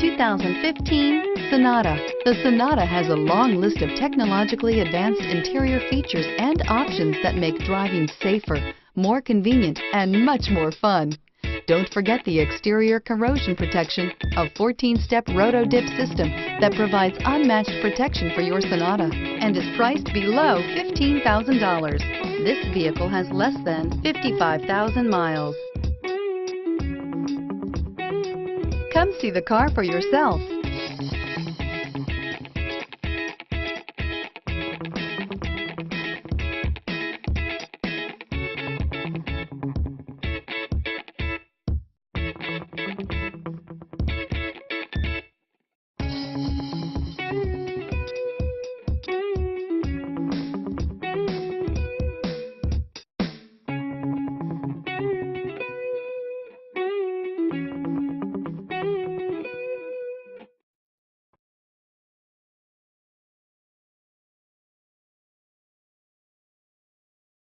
2015 Sonata. The Sonata has a long list of technologically advanced interior features and options that make driving safer, more convenient, and much more fun. Don't forget the exterior corrosion protection, a 14-step roto-dip system that provides unmatched protection for your Sonata and is priced below $15,000. This vehicle has less than 55,000 miles. Come see the car for yourself.